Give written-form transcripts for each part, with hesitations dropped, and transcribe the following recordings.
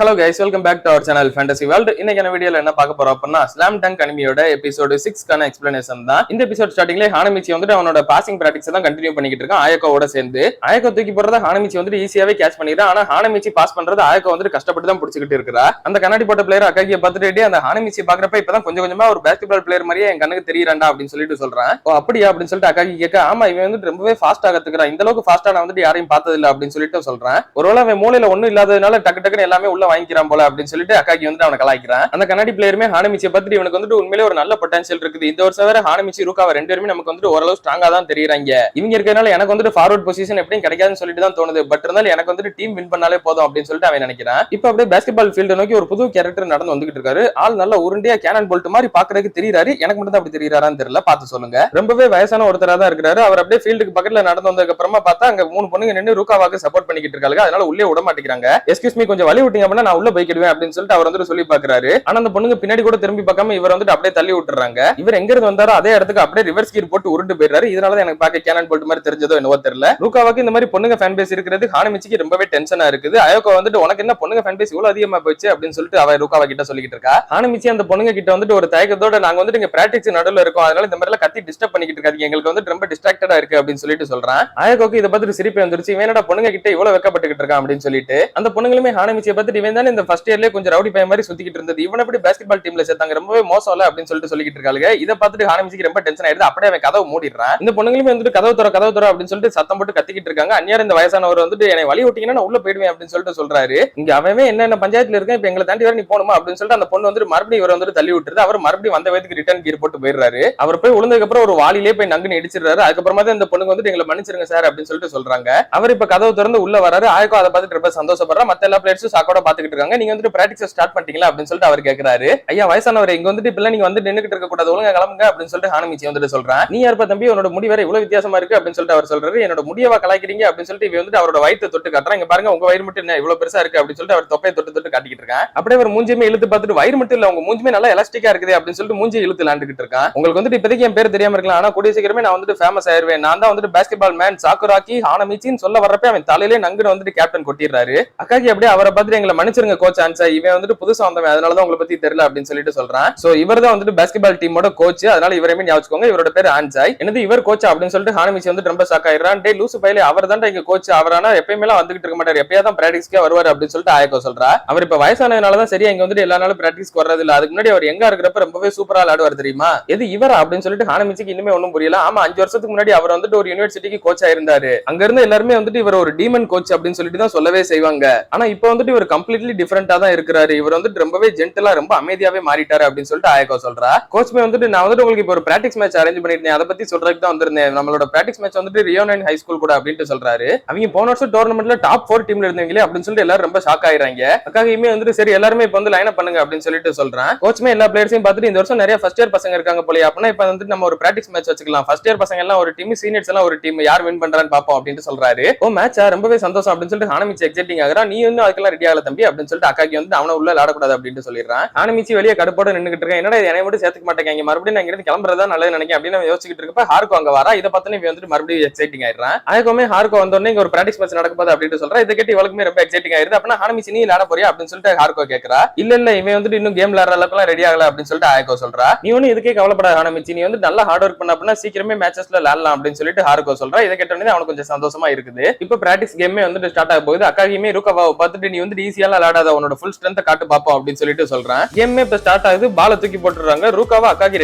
Hello guys, welcome back to our channel Fantasy World. இன்னைக்கான வீடியோல என்ன பார்க்க போறோம் அப்படின்னா ஸ்லாம் டங்க் அனிமியோட எபிசோட் 6 கான எக்ஸ்பிளனேஷன் தான். இந்த எபிசோட் ஸ்டார்டிங்ல ஹானமிச்சி வந்துட்டு அவனோட பாசிங் பிராக்டிஸ் தான் கண்டினியூ பண்ணிக்கிட்டு இருக்கான் ஆயக்கோவோட சேர்ந்து. ஆயக்கோ தூக்கி போறத ஹானமிச்சி வந்துட்டு ஈஸியாவே கேட்ச் பண்ணிடுறான். ஆனா ஹானமிச்சி பாஸ் பண்றது ஆயக்கோ வந்துட்டு கஷ்டப்பட்டு தான் பிடிச்சிக்கிட்டு இருக்கா. அந்த கண்ணாடி போட்ட பிளேயர் அக்காகிய பார்த்துட்டு அந்த ஹானமிச்சி பாக்குறப்ப இப்பதான் கொஞ்சம் கொஞ்சமா ஒரு பேஸ்கெட்பால் பிளேயர் மாதிரியே என் கண்ணுக்கு தெரியறான்டா அப்படின்னு சொல்லிட்டு சொல்றான். ஓ அப்படியா அப்படின்னு சொல்லிட்டு அக்காகி கேட்க, ஆமா இவன் வந்துட்டு ரொம்பவே ஃபாஸ்டா கத்துக்கிறான், இந்த அளவுக்கு ஃபாஸ்டா நான் வந்துட்டு யாரையும் பார்த்தது இல்ல அப்படின்னு சொல்லிட்டு சொல்றான். ஒருவேளை அவன் மூளையில ஒண்ணும் இல்லாததுனால டக்கு டக்குன்னு எல்லாமே உள்ள வாங்கிக்கிறான் போல அப்படின்னு சொல்லிட்டு அக்காகி வந்து அவனை கலாய்க்கிறான். அந்த கண்ணாடி பிளேயருமே ஹானமிச்சியை பார்த்துட்டு இவனுக்கு வந்துட்டு உண்மையிலே ஒரு நல்ல பொட்டன்ஷியல் இருக்குது, இந்த வருஷம் வேற ஹானமிச்சி ரூகாவா ரெண்டு பேருமே நமக்கு வந்துட்டு ஓரளவு ஸ்ட்ராங்கா தான் தெரியுறாங்க, இவங்க இருக்கிறதுனால எனக்கு வந்துட்டு ஃபார்வர்ட் பொசிஷன் எப்படியும் கிடைக்காதுன்னு சொல்லிட்டு தான் தோணுது, பட் இருந்தாலும் எனக்கு வந்துட்டு டீம் வின் பண்ணாலே போதும் அப்படின்னு சொல்லிட்டு அவன் நினைக்கிறான். இப்ப அப்படியே பேஸ்கெட்பால் ஃபீல்ட நோக்கி ஒரு புது கேரக்டர் நடந்து வந்துகிட்டு இருக்காரு. ஆள் நல்ல உருண்டையா கேனன் போல்ட் மாதிரி பாக்குறதுக்கு தெரியுறாரு, எனக்கு மட்டும் தான் அப்படி தெரியுறாரான்னு தெரியல, பார்த்து சொல்லுங்க. ரொம்பவே வயசான ஒருத்தரா தான் இருக்கிறாரு. அவர் அப்படியே ஃபீல்டுக்கு பக்கத்துல நடந்து வந்ததுக்கு அப்புறமா பார்த்தா அங்க மூணு பொண்ணுங்க நின்று ரூகாவாக்கு சப்போர்ட் பண்ணிக்கிட்டு இருக்காங்க, அதனால உள்ளே விட மாட்டேங்கிறாங்க. எஸ்கியூஸ் மீ கொஞ்சம் வழி விட்டீங்க அப்படின்னா நான் உள்ள போய்க்கிடுவேன் அப்படின்னு சொல்லிட்டு அவர் வந்து சொல்லி பாக்குறாரு. ஆனா அந்த பொண்ணுங்க பின்னாடி கூட திரும்பி பார்க்காம இவர் வந்துட்டு அப்படியே தள்ளி விட்டுறாங்க. இவர் எங்க இருந்து வந்தாரோ அதே இடத்துக்கு அப்படியே ரிவர்ஸ் கீர் போட்டு உருண்டு போயிடுறாரு. இதனால எனக்கு பார்க்க கேனன் போல்ட் மாதிரி தெரிஞ்சதோ என்னவோ தெரியல. ரூகாவாக்கு இந்த மாதிரி பொண்ணுங்க ஃபேன் பேஸ் இருக்கிறது ஹானமிச்சிக்கு ரொம்பவே டென்ஷனா இருக்குது. அயோகோ வந்துட்டு உனக்கு என்ன பொண்ணுங்க ஃபேன் பேஸ் இவ்வளவு அதிகமா போச்சு அப்படின்னு சொல்லிட்டு அவ ரூகாவா கிட்ட சொல்லிட்டு இருக்கா. ஹானமிச்சி அந்த பொண்ணுங்க கிட்ட வந்துட்டு ஒரு தயக்கத்தோட நாங்க வந்துட்டு இங்க பிராக்டிஸ் நடுவுல இருக்கோம், அதனால இந்த மாதிரி எல்லாம் கத்தி டிஸ்டர்ப் பண்ணிக்கிட்டு இருக்காது, எங்களுக்கு வந்துட்டு ரொம்ப டிஸ்ட்ராக்டடா இருக்கு அப்படின்னு சொல்லிட்டு சொல்றான். அயோகோக்கு இதை பார்த்துட்டு சிரிப்பு வந்துருச்சு, இவனடா பொண்ணுங்க கிட்ட இவ்வளவு வெக்கப்பட்டுக்கிட்டு இருக்கான் அப்படின்னு சொல்லிட்டு. அந்த பொண்ணுங்களுமே ஹானமிச்சியை பார்த்துட்டு இவன் தானே இந்த ஃபர்ஸ்ட் இயர்லயே கொஞ்சம் ரவுடி பையன் மாதிரி சுத்திக்கிட்டு இருந்தது, இவன் எப்படி பாஸ்கெட்பால் டீம்ல சேர்த்தாங்க, ரொம்பவே மோசம் இல்ல அப்படின்னு சொல்லிட்டு சொல்லிட்டு இருக்காங்க. இதை பார்த்துட்டு ஹானமிச்சிக்கு ரொம்ப டென்ஷன் ஆயிடுது. அப்படியே அவன் கதவை மூடிடுறான். இந்த பொண்ணுங்களுமே வந்துட்டு கதவு தர அப்படின்னு சொல்லிட்டு சத்தம் போட்டு கத்திக்கிட்டு இருக்காங்க. அந்நியார் இந்த வயசானவர் வந்துட்டு என்னை வழி விட்டீங்கன்னா நான் உள்ள போயிடுவேன் அப்படின்னு சொல்லிட்டு சொல்றாரு. இங்க அவன் என்ன பஞ்சாயத்துல இருக்கேன், இப்ப எங்களை தாண்டி வர நீ போகணுமா அப்படின்னு சொல்லிட்டு அந்த பொண்ணு வந்துட்டு மறுபடியும் இவர் வந்துட்டு தள்ளி விட்டுருது. அவர் மறுபடியும் வந்த வயதுக்கு ரிட்டர்ன் கீர் போட்டு போயிடுறாரு. அவர் போய் விழுந்ததுக்கு அப்புறம் ஒரு வாளிலே போய் நங்குன்னு இடிச்சிடுறாரு. அதுக்கப்புறமா தான் இந்த பொண்ணுங்க வந்துட்டு எங்களை மன்னிச்சிருங்க சார் அப்படின்னு சொல்லிட்டு சொல்றாங்க. அவர் இப்ப கதவு திறந்து உள்ள வராரு. ஆயக்கோ அதை பார்த்துட்டு ரொம்ப சந்தோஷப்படுறா. மத்த எல்லா பிளேயர்ஸும் சாக்கோட பாத்துக்கிட்டு இருக்காங்க. நீங்க வந்துட்டு பிராக்டிஸ் ஸ்டார்ட் பண்ணிட்டீங்களா அப்படின்னு சொல்லிட்டு அவர் கேட்கிறாரு. ஐயா வயசானவர் இங்க வந்துட்டு இப்ப நீங்க வந்து நின்னுகிட்டு இருக்க கூடாது, ஒழுங்கா கிளம்புங்க அப்படின்னு சொல்லிட்டு ஹானமிச்சி வந்துட்டு சொல்றான். நீ யாருப்பா தம்பி, உன்னோட முடி வேற இவ்வளவு வித்தியாசமா இருக்கு அப்படின்னு சொல்லிட்டு அவர் சொல்றாரு. என்னோட முடியவா கலாய்க்கிறீங்க அப்படின்னு சொல்லிட்டு இவன் வந்துட்டு அவரோட வயித்தை தொட்டு காட்டுறான். இங்க பாருங்க உங்க வயிறு மட்டும் என்ன இவ்வளவு பெருசா இருக்கு அப்படின்னு சொல்லிட்டு அவர் தொப்பையை தொட்டு தொட்டு காட்டிக்கிட்டு இருக்கான். அப்படியே ஒரு மூஞ்சியுமே இழுத்து பார்த்துட்டு வயிறு மட்டும் இல்ல உங்க மூஞ்சுமே நல்லா எலாஸ்டிக்கா இருக்குது அப்படின்னு சொல்லிட்டு மூஞ்சி இழுத்து விளையாண்டுகிட்டு இருக்கான். உங்களுக்கு வந்துட்டு இப்போதைக்கு என் பேர் தெரியாம இருக்கலாம், ஆனா கூடிய சீக்கிரமே நான் வந்துட்டு ஃபேமஸ் ஆயிருவேன், நான் தான் வந்துட்டு பாஸ்கெட்பால் மேன் சாக்குராக்கி ஹானமிச்சின்னு சொல்ல வர்றப்ப அவன் தலையிலே நங்குன்னு வந்துட்டு கேப்டன் கொட்டிடுறாரு. அக்காக்கி அப்படியே அவரை பார்த்துட்டு எங்களை மன்னிச்சிருங்க கோச் ஆன்சா, இவன் வந்துட்டு புதுசா வந்தவன் அதனாலதான் உங்களை பத்தி தெரியல அப்படின்னு சொல்லிட்டு சொல்றான். சோ இவர் தான் வந்துட்டு பாஸ்கெட்பால் டீமோட கோச், அதனால இவரையுமே ஞாபகம், இவரோட பேர் ஆன்சாய். என்னது இவர் கோச் அப்படின்னு சொல்லிட்டு ஹானமிச்சி வந்து ரொம்ப ஷாக் ஆயிடுறான். டே லூசு பையலே அவர் தான் இங்க கோச், அவரான எப்பயுமே வந்துகிட்டு இருக்க மாட்டாரு, எப்பயாதான் பிராக்டிஸ்க்கே வருவாரு அப்படின்னு சொல்லிட்டு ஆயக்கோ சொல்றா. அவர் இப்ப வயசானதுனாலதான் சரியா இங்க வந்துட்டு எல்லா நாளும் பிராக்டிஸ்க்கு வர்றது இல்ல, அதுக்கு முன்னாடி அவர் எங்க இருக்கிறப்ப ரொம்பவே சூப்பரா விளையாடுவார் தெரியுமா, எது இவரா அப்படின்னு சொல்லிட்டு ஹானமிச்சிக்கு இன்னுமே ஒண்ணும் புரியல. ஆமா 5 வருஷத்துக்கு முன்னாடி அவர் வந்துட்டு ஒரு யூனிவர்சிட்டிக்கு கோச்சா இருந்தாரு, அங்க இருந்து எல்லாருமே வந்துட்டு இவர் ஒரு டீமன் கோச் அப்படின்னு சொல்லிட்டு தான் சொல்லவே செய்வாங்க. ஆனா இப்ப வந்துட்டு இவர் கம்ப்ளீட்லி டிஃபரெண்டா தான் இருக்கிறாரு, இவர் வந்துட்டு ரொம்பவே ஜென்டலா ரொம்ப அமைதியாவே மாறிட்டாரு அப்படின்னு சொல்லிட்டு ஆயக்கோ சொல்றா. கோச்மே வந்துட்டு நான் வந்துட்டு உங்களுக்கு இப்போ ஒரு பிராக்டிஸ் மேட்ச் அரேஞ்ச் பண்ணிருந்தேன், அதை பத்தி சொல்றதுக்கு தான் வந்திருந்தேன், நம்மளோட பிராக்டிஸ் மேட்ச் வந்துட்டு ரியோனைன் ஹை ஸ்கூல் கூட அப்படின்ட்டு சொல்றாரு. அவங்க போன வருஷம் டோர்னமெண்ட்ல டாப் 4 டீம்ல இருந்தீங்களே அப்படின்னு சொல்லிட்டு எல்லாரும் ரொம்ப ஷாக் ஆயிராங்க. அக்காகியுமே வந்துட்டு சரி எல்லாருமே இப்ப வந்து லைன் அப் பண்ணுங்க அப்படின்னு சொல்லிட்டு சொல்றான். கோச்மே எல்லா பிளேயர்ஸையும் பார்த்துட்டு இந்த வருஷம் நிறைய ஃபர்ஸ்ட் இயர் பசங்க இருக்காங்க போல, அப்படின்னா இப்ப வந்துட்டு நம்ம ஒரு பிராக்டிஸ் மேட்ச் வச்சுக்கலாம், ஃபர்ஸ்ட் இயர் பசங்க எல்லாம் ஒரு டீம், சீனியர்ஸ் எல்லாம் ஒரு டீம், யார் வின் பண்றான்னு பாப்போம் அப்படின்னு சொல்றாரு. ஓ மேட்சா ரொம்பவே சந்தோஷம் அப்படின்னு சொல்லிட்டு ஹானமிச்சி எக்ஸைட்டிங் ஆகுறான். நீ வந்து அதுக்கெல்லாம் ரெடி ஆகல தம்பி அப்படின்னு சொல்லிட்டு அக்காகி வந்து அவனை உள்ள விளையாடக்கூடாது அப்படின்னு சொல்லிடுறான். ஹானமிச்சி வெளியே கடுப்போட நின்னுகிட்டு இருக்கேன், என்னடா என்னை மட்டும் சேர்த்துக்க மாட்டேங்க, மறுபடியும் நான் இங்கிருந்து கிளம்புறதா நல்லது நினைக்கிறேன் அப்படின்னு யோசிச்சுட்டு இருக்கப்ப ஹார்கோ அங்க வரா. இதை பார்த்து வந்துட்டு மறுபடியும் எக்ஸைட்டிங் ஆயிடுறான். ஆயக்கோமே ஹார்கோ வந்தோடனே இங்க ஒரு பிராக்டிஸ் மேட்ச் நடக்க போகுது அப்படின்னு சொல்றா. இதை கேட்டு இவளுக்குமே ரொம்ப எக்ஸைட்டிங் ஆயிருது. அப்படின்னா ஹானமிச்சி நீ விளையாட போறியா அப்படின்னு சொல்லிட்டு ஹார்கோ கேட்கறா. இல்ல இவன் வந்துட்டு இன்னும் கேம் விளையாடுற அளவுக்கு ரெடி ஆகல அப்படின்னு சொல்லிட்டு ஆயக்கோ சொல்றா. நீ ஒன்னும் இதுக்கே கவலைப்படாத ஹானமிச்சி, நீ வந்து நல்லா ஹார்ட் ஒர்க் பண்ண அப்படின்னா சீக்கிரமே மேட்சஸ்ல விளையாடலாம் அப்படின்னு சொல்லிட்டு ஹார்கோ சொல்றா. இதை கேட்டோடனே அவனுக்கு கொஞ்சம் சந்தோஷமா இருக்குது. இப்ப பிராக்டிஸ் கேமே வந்துட்டு ஸ்டார்ட் ஆக போகுது. அக்காகியுமே ரூகாவாவை பார்த்துட்டு நீ வந்து ஈஸியா விளையாடாத, உன்னோட ஃபுல் ஸ்ட்ரென்த் காட்டு பாப்போம் அப்படின்னு சொல்லிட்டு சொல்றான். கேமே இப்ப ஸ்டார்ட் ஆகுது. பால தூக்கி போட்டுறாங்க. ரூகாவா அக்காகி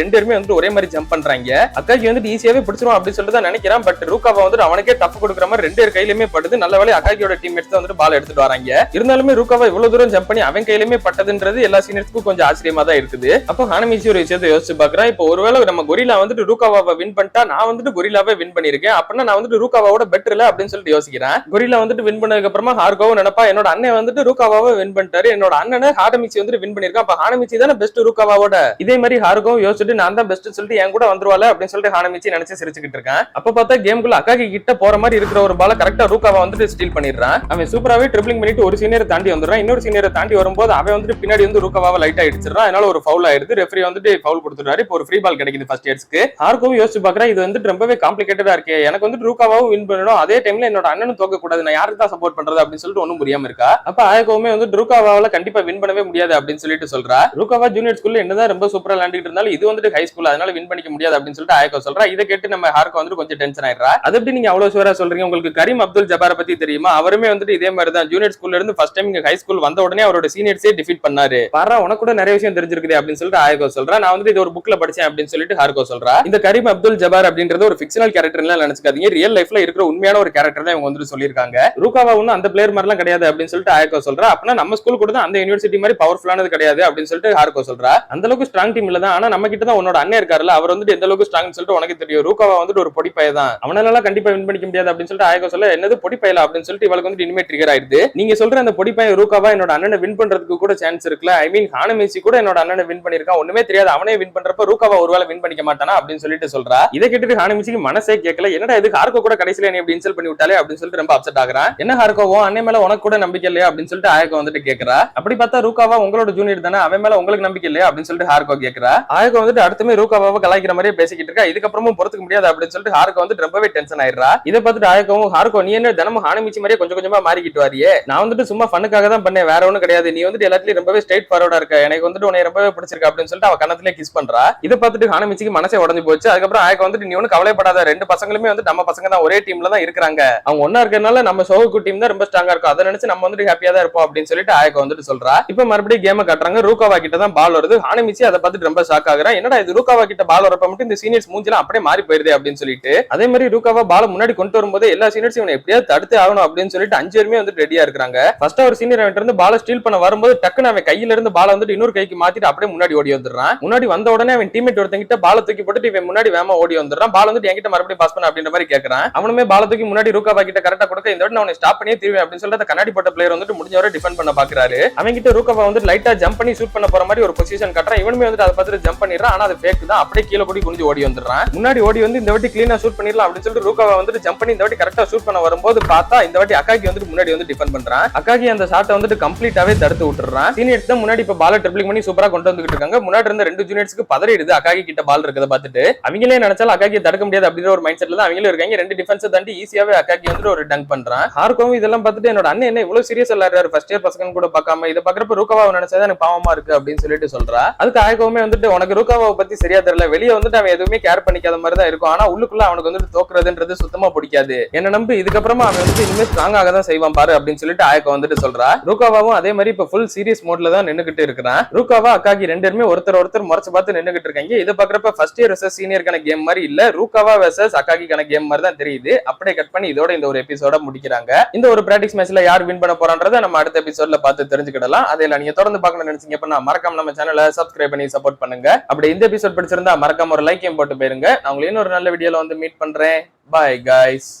ரெண்டு பேருமே வந்து ஒரே மாதிரி ஜம்ப் பண்றாங்க. அக்காகி வந்து ஈஸியாவே பிடிச்சிரும் அப்படின்னு சொல்லிட்டு தான் நினைக்கிறான். பட் ரூகாவா வந்து அவனுக்கே டஃப் கொடுக்குற மாதிரி ரெண்டு பேர் கையிலுமே படுது. நல்ல வேளை அக்காகியோட டீம்மேட்ஸ் வந்து பால் எடுத்துட்டு வராங்க. இருந்தாலுமே ரூகாவா இவ்வளவு தூரம் ஜம்ப் பண்ணி அவன் கையிலுமே பட்டதுன்றது எல்லா சீனியர்ஸ்க்கும் கொஞ்சம் ஆச்சரியமா தான் இருக்குது. அப்போ ஹானமிச்சி ஒரு விஷயத்தை யோசிச்சு பாக்குறான். இப்போ ஒருவேளை நம்ம கொரில்லா வந்துட்டு ரூகாவாவை வின் பண்ணிட்டா நான் வந்துட்டு கொரில்லாவே வின் பண்ணிருக்கேன், அப்படின்னா நான் வந்துட்டு ரூகாவாவோட பெட்டர் இல்ல அப்படின்னு சொல்லிட்டு யோசிக்கிறேன். கொரில்லா வந்துட்டு வின் பண்ணதுக்கு அப்புறமா ஹார்கோவும் நினைப்பா என்னோட அண்ணன் வந்துட்டு ரூகாவாவை வின் பண்ணிட்டாரு, என்னோட அண்ணனை ஹானமிச்சி வந்துட்டு வின் பண்ணிருக்கான், அப்ப ஹானமிச்சி தானே பெஸ்ட் ரூகாவாவோட. இதே மாதிரி ஹார்கோவும் யோசிச்சுட்டு நான் தான் பெஸ்ட் சொல்லிட்டு என் கூட வந்துருவாள் அப்படின்னு சொல்லிட்டு ஹானமிச்சி நினைச்சு சிரிச்சுக்கிட்டு இருக்கேன். அப்ப பார்த்தா கேம்குள்ள அக்காகி கிட்ட போற மாதிரி இருக்கிற ஒரு பால கரெக்டா ரூகாவா வந்துட்டு ஸ்டீல் பண்ணிடுறான். அவன் சூப்பராவே ட்ரிபிளிங் பண்ணிட்டு ஒரு சீனியரை தாண்டி வந்துடுறான். இன்னொரு சீனியரை தாண்டி வரும்போது அவன் வந்துட்டு பின்னாடி வந்து ரூகாவாவை லைட்டா இடிச்சிடறான். அதனால ஒரு ஃபவுல் ஆயிருது. ரெஃபரி வந்துட்டு ஃபவுல் கொடுத்துறாரு. இப்போ ஒரு ஃப்ரீ பால் கிடைக்குது ஃபர்ஸ்ட் இயர்ஸ்க்கு. ஹார்கோவும் யோசிச்சு பாக்குறேன், இது வந்துட்டு ரொம்பவே காம்ப்ளிகேட்டடா இருக்கு, எனக்கு வந்துட்டு ரூகாவாவும் வின் பண்ணணும், அதே டைம்ல என்னோட அண்ணனும் தோக்க கூடாது, நான் யாருக்கு தான் சப்போர்ட் பண்றது அப்படின்னு சொல்லிட்டு ஒன்னும் புரியாம இருக்கா. அப்ப ஆயக்கோவுமே ஆயக்கோவுமே வந்து ரூகாவால கண்டிப்பா வின் பண்ணவே முடியாது அப்படின்னு சொல்லிட்டு சொல்றா. ரூகாவா ஜூனியர் ஸ்கூல்ல என்னதான் ரொம்ப சூப்பரா விளையாண்டுட்டு இருந்தாலும் இது வந்து ஹை ஸ்கூல், அதனால வின் பண்ணிக்க முடியாது அப்படின்னு சொல்லிட்டு ஆயக்கோ சொல்றா. இதை கேட்டு நம்ம ஹார்கோ வந்து கொஞ்சம் டென்ஷன் ஆயிடுறா. அது எப்படி நீங்க அவ்வளவு ஷூரா சொல்றீங்க? உங்களுக்கு கரீம் அப்துல் ஜப்பாரை பத்தி தெரியுமா? அவருமே வந்துட்டு இதே மாதிரி தான் ஜூனியர் ஸ்கூல்ல இருந்து ஃபர்ஸ்ட் டைம் இங்க ஹை ஸ்கூல் வந்த உடனே அவரோட சீனியர்ஸே டிஃபீட் பண்ணாரு. பாரா, உனக்கு கூட நிறைய விஷயம் தெரிஞ்சிருக்குது அப்படின்னு சொல்லிட்டு ஆயக்கோ சொல்றா. நான் வந்து இது ஒரு புக்ல படிச்சேன் அப்படின்னு சொல்லிட்டு ஹார்கோ சொல்றா. இந்த கரீம் அப்துல் ஜப்பார் அப்படின்றது ஒரு ஃபிக்ஷனல் கேரக்டர்லாம் நினைச்சுக்காதீங்க, ரியல் லைஃப்ல இருக்கிற உண்மையான ஒரு கேரக்டர் தான் இவங்க வந்து சொல்லியிருக்காங்க. ரூகாவா ஒன்னும் அந்த பிளேயர் மாதிரிலாம் கிடையாது அப்படின்னு சொல்லிட்டு ஆயக்கோ சொல்றா. அப்படின்னா நம்ம ஸ்கூல் கூட தான் அந்த யூனிவர்சிட்டி மாதிரி பவர்ஃபுல்லானது கிடையாது அப்படின்னு சொல்லிட்டு ஹார்கோ சொல்றா. அந்த அளவுக்கு ஸ்ட்ராங் டீம் இல்ல தான், ஆனா நம்ம கிட்ட தான் உன்னோட அண்ணன் இருக்காருல்ல, அவர் வந்து எந்த அளவுக்கு ஸ்ட்ராங்னு சொல்லிட்டு உனக்கு தெரியும். ரூகாவா வந்து ஒரு பொடி பைய தான், அவனால கண்டிப்பா வின் பண்ணிக்க முடியாது அப்படின்னு சொல்லிட்டு ஆயக்கோ சொல்ல. என்னது பொடி பையல அப்படின்னு சொல்லிட்டு இவளுக்கு வந்து இனிமே ட்ரிகர் ஆயிடுது. நீங்க சொல்ற அந்த பொடி பையன் ரூகாவா என்னோட அண்ணனை வின் பண்றதுக்கு கூட சான்ஸ் இருக்குல்ல. ஐ மீன் ஹானமேசி கூட என்னோட அண்ணனை வின் பண்ணிருக்கான், ஒண்ணுமே தெரியாது, அவனே வின் பண்றப்ப ரூகாவா ஒருவேளை வின் பண்ணிக்க மாட்டானா அப்படின்னு சொல்லிட்டு சொல்றா. இதை கேட்டுட்டு ஹானமேசிக்கு மனசே கேட்கல. என்னடா இது, ஹார்கோ கூட கடைசியில நீ இப்படி இன்சல்ட் பண்ணி விட்டாலே அப்படின்னு சொல்லிட்டு ரொம்ப அப்செட் ஆகுறான். என்ன ஹார்கோவோ அண்ணன் மேல உனக்கு கூட நம்பிக்கை இல்லையா அப்படின்னு சொல்லிட்டு ஆயக்கோ வந்துட்டு கேக்குறா. அப்படி பார்த்தா ரூகாவா உங்களோட ஜூனியர் தானே, அவன் மேல உங்களுக்கு நம்பிக்கை இல்லையா அப்படின்னு சொல்லிட்டு ஹார்கோ கேக்குறா. ஆயக்கோ வந்துட்டு அடுத்துமே ரூகாவாவை கலாய்க்கிற மாதிரியே பேசிக்கிட்டு இருக்கா. இதுக்கப்புறமும் பொறுத்துக்க முடியாது அப்படின்னு சொல்லிட்டு ஹார்கோ வந்து ரொம்பவே டென்ஷன் ஆயிடுறா. இதை பார்த்துட்டு ஆயக்கோவும், ஹார்கோ நீ என்ன தினமும் ஹானமிச்சி மாதிரியே கொஞ்சம் கொஞ்சமா மாறிக்கிட்டு வாரியே, நான் வந்துட்டு சும்மா ஃபன்னுக்காக தான் பண்ணேன், வேற ஒன்றும் கிடையாது, நீ வந்துட்டு எல்லாத்துலயும் ரொம்பவே ஸ்ட்ரைட் ஃபார்வர்டா இருக்க, எனக்கு வந்துட்டு உன்னை ரொம்பவே பிடிச்சிருக்கு அப்படின்னு சொல்லிட்டு அவ கண்ணத்திலே கிஸ் பண்றா. இதை பார்த்துட்டு ஹானமிச்சிக்கு மனசே உடஞ்சு போச்சு. அதுக்கப்புறம் ஆயக்கோ வந்துட்டு நீ ஒன்னும் கவலைப்படாத, ரெண்டு பசங்களுமே வந்து நம்ம பசங்க தான், ஒரே டீம்ல தான் இருக்காங்க, அவங்க ஒன்னா இருக்கறனால நம்ம சோகு டீம் தான் ரொம்ப ஸ்ட்ராங்கா இருக்கும், அதை நினைச்சு நம்ம வந்துட்டு ஹாப்பியா தான் இருப்போம் அப்படின்னு சொல்லிட்டு ஆயக்கோ வந்துட்டு சொல்றா. இப்ப மறுபடியும் கேம காட்டுறாங்க. ரூகாவா கிட்ட தான் பால் வருது. ஹானமிச்சி அதை பார்த்துட்டு ரொம்ப ஷாக் ஆகுறா. என்னடா இது, ரூகாவா கிட்ட பால் வரப்ப மட்டும் இந்த சீனியர்ஸ் மூஞ்சிலாம் அப்படியே மாறி போயிருது அப்படின்னு சொல்லிட்டு. அதே மாதிரி ரூகாவா பால முன்னாடி கொண்டு வரும்போது எல்லா சீனியர்ஸும் இவனை எப்படியாவது தடுத்து ஆகணும் அப்படின்னு சொல்லிட்டு 5 பேருமே வந்து ரெடியா இருக்காங்க. ஃபர்ஸ்ட் ஒரு சீனியர் அவன்கிட்ட இருந்து பால ஸ்டீல் பண்ண வரும்போது டக்குன்னு அவன் கையில இருந்து பால வந்துட்டு இன்னொரு கைக்கு மாத்திட்டு அப்படியே முன்னாடி ஓடி வந்துடுறான். முன்னாடி வந்த உடனே அவன் டீம்மேட் ஒருத்தங்கிட்ட பால தூக்கி போட்டுட்டு இவன் முன்னாடி வேகமா ஓடி வந்துடுறான். பால் வந்துட்டு என்கிட்ட மறுபடியும் பாஸ் பண்ண அப்படின்ற மாதிரி கேட்கறான். அவனுமே பால தூக்கி முன்னாடி ரூகாவா கிட்ட கரெக்டா கொடுக்க, இந்த வாட்டி நான் ஸ்டாப் பண்ணியே தீருவேன் அப்படின்னு சொல்லிட்டு கண்ணாடி போட்ட பிளேயர் வந்துட்டு முடிஞ்ச வரை டிஃபெண்ட் பண்ண பாக்குறாரு. அவன் கிட்ட ரூகாவா வந்து லைட்டா ஜம்ப் பண்ணி ஷூட் பண்ண போற மாதிரி ஒரு பொசிஷன் காட்டுறான். இவனுமே வந்து அதை பார்த்துட்டு ஜம்ப் பண்ணிடுறான். ஆனா அது ஃபேக் தான், அப்படியே கீழே கூடி குனிஞ்சு ஓடி வந்துடுறான். முன்னாடி ஓடி வந்து இந்த வாட்டி கிளீனா ஷூட் பண்ணிடலாம் அப்படின்னு சொல்லிட்டு ரூகாவா வந்துட்டு ஜம்ப் பண்ணி இந்த வாட்டி கரெக்டா ஷூட் பண்ண வரும்போது பார்த்தா இந்த வாட்டி அக்காகி வந்துட்டு முன்னாடி வந்து டிஃபெண்ட் பண்றான். அக்காகி அந்த ஷாட்டை வந்துட்டு கம்ப்ளீட்டாவே தடுத்து விட்டுறான். சீனியர்ஸ் தான் முன்னாடி இப்ப பால ட்ரிப்ளிங் பண்ணி சூப்பரா கொண்டு வந்துட்டு இருக்காங்க. முன்னாடி இருந்த ரெண்டு ஜூனியர்ஸ்க்கு பதறிடுது அக்காகி கிட்ட பால் இருக்கதை பார்த்துட்டு. அவங்களே நினைச்சாலும் அக்காகியை தடுக்க முடியாது அப்படிங்கிற ஒரு மைண்ட் செட்ல தான் அவங்களும் இருக்காங்க. ரெண்டு டிஃபென்ஸ் தாண்டி ஈஸியாவே அக்காகி வந்துட்டு ஒரு டங்க் பண்றான். ஹார்கோவும் இதெல்லாம் பார்த்துட்டு என்னோட அண்ணன் என்ன இவ்வளவு சீரியஸ் விளையாடுறாரு, ஃபர்ஸ்ட் இயர் பசங்க கூட பார்க்காம, இதை பாக்குறப்ப ரூகாவா நினைச்சா எனக்கு பாவமா இருக்கு அப்படின்னு சொல்லிட்டு சொல்றா. அதுக்கு ஆயக்கோவுமே வந்துட்டு உனக்கு ரூகாவாவை பத்தி சரியா தெரியல, வெளியே வந்துட்டு அவன் எதுவுமே கேர் பண்ணிக்காத மாதிரி தான் இருக்கும், ஆனா உள்ளுக்குள்ள அவனுக்கு வந்துட்டு தோக்குறதுன்றது சுத்தமா பிடிக்காது, என்ன நம்பு, இதுக்கப்புறமா அவன் வந்துட்டு இனிமே ஸ்ட்ராங் ஆக தான் செய்வான் பாரு அப்படின்னு சொல்லிட்டு ஆயக்கோ வந்துட்டு சொல்றா. ரூகாவாவும் அதே மாதிரி இப்ப ஃபுல் சீரியஸ் மோட்ல தான் நின்னுகிட்டு இருக்கிறான். ரூகாவா அக்காகி ரெண்டு பேருமே ஒருத்தர் முறைச்சு பார்த்து நின்னுகிட்டு இருக்காங்க. இதை பாக்குறப்ப ஃபர்ஸ்ட் இயர் வெர்சஸ் சீனியருக்கான கேம் மாதிரி இல்ல, ரூகாவா வெர்சஸ் அக்காகிக்கான கேம் மாதிரி தான் தெரியுது. அப்படியே கட் பண்ணி இதோட இந்த ஒரு எபிசோட முடிக்கிறாங்க. இந்த ஒரு பிராக்டிஸ் மேட்ச்ல யார் வின் பண்ண போறான்றதை நம்ம அடுத்த எபிசோட்ல பார்த்து தெரிஞ்சுக்கிடலாம். அதெல்லாம் நீங்க தொடர்ந்து பார்க்கணும்னு நினைச்சீங்க அப்படின்னா மறக்காம நம்ம சேனலை சப்ஸ்கிரைப் பண்ணி சப்போர்ட் பண்ணுங்க. அப்படி இந்த எபிசோட் பிடிச்சிருந்தா மறக்காம ஒரு லைக்கையும் போட்டு போயிருங்க. நான் உங்களை இன்னொரு நல்ல வீடியோல வந்து மீட் பண்றேன். Bye guys.